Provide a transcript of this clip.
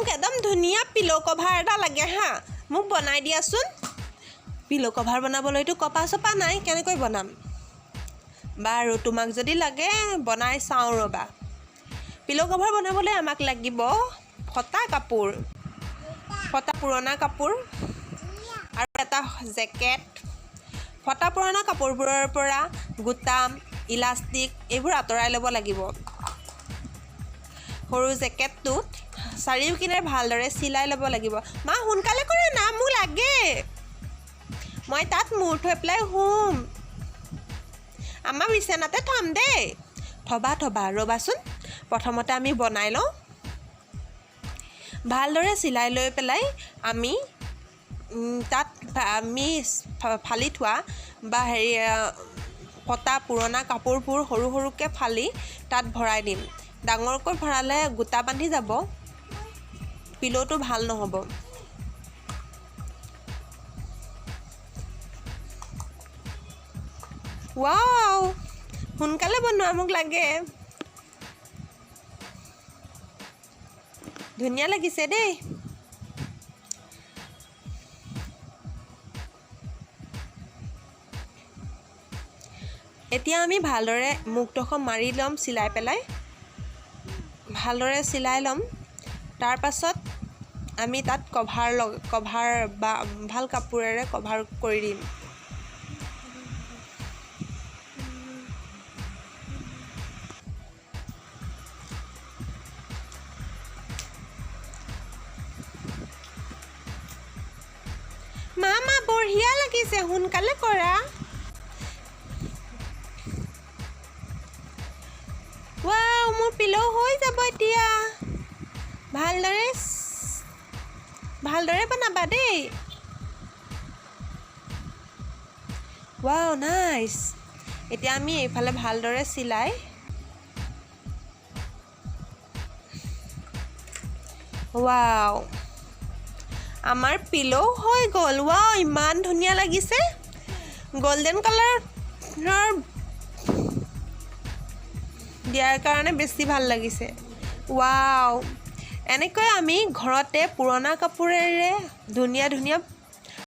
মোক একদম ধুনীয়া পিলো কভাৰ এটা লাগে হা মোক বনাই দিয়াচোন পিলো কভাৰ বনাবলৈতো কপা চপা নাই কেনেকৈ বনাম বাৰু তোমাক যদি লাগে বনাই চাওঁ ৰবা পিলো কভাৰ বনাবলৈ আমাক লাগিব ফটা কাপোৰ ফটা পুৰণা কাপোৰ আৰু এটা জেকেট ফটা পুৰণা কাপোৰবোৰৰ পৰা গুটাম ইলাষ্টিক এইবোৰ আঁতৰাই ল'ব লাগিব সৰু জেকেটটোত চাৰিওকিনে ভালদৰে চিলাই ল'ব লাগিব মা সোনকালে কৰে না মোক লাগে মই তাত মূৰ থৈ পেলাই শুম আমাৰ বিচনাতে থম দেই থবা ৰ'বাচোন প্ৰথমতে আমি বনাই লওঁ ভালদৰে চিলাই লৈ পেলাই আমি তাত আমি ফালি থোৱা বা ফটা পুৰণা কাপোৰবোৰ সৰু সৰুকৈ ফালি তাত ভৰাই দিম ডাঙৰকৈ ভৰালে গোটা বান্ধি যাব পিলোটো ভাল নহ'ব ৱাও সোনকালে বনোৱা মোক লাগে ধুনীয়া লাগিছে দেই এতিয়া আমি ভালদৰে মুখডোখৰ মাৰি ল'ম চিলাই পেলাই ভালদৰে চিলাই ল'ম তাৰ পাছত আমি তাত কভাৰ বা ভাল কাপোৰেৰে কভাৰ কৰি দিম মামা বঢ়িয়া লাগিছে সোনকালে কৰা ৱাও মোৰ পিলো হৈ যাব এতিয়া ভালদৰে বনাবা দেই ৱাও নাইস এতিয়া আমি এইফালে ভালদৰে চিলাই ৱাও আমাৰ পিলো হৈ গ'ল ৱাও ইমান ধুনীয়া লাগিছে গোল্ডেন কালাৰৰ দিয়াৰ কাৰণে বেছি ভাল লাগিছে ৱাও এনেকৈ আমি ঘৰতে পুৰণা কাপোৰেৰে ধুনীয়া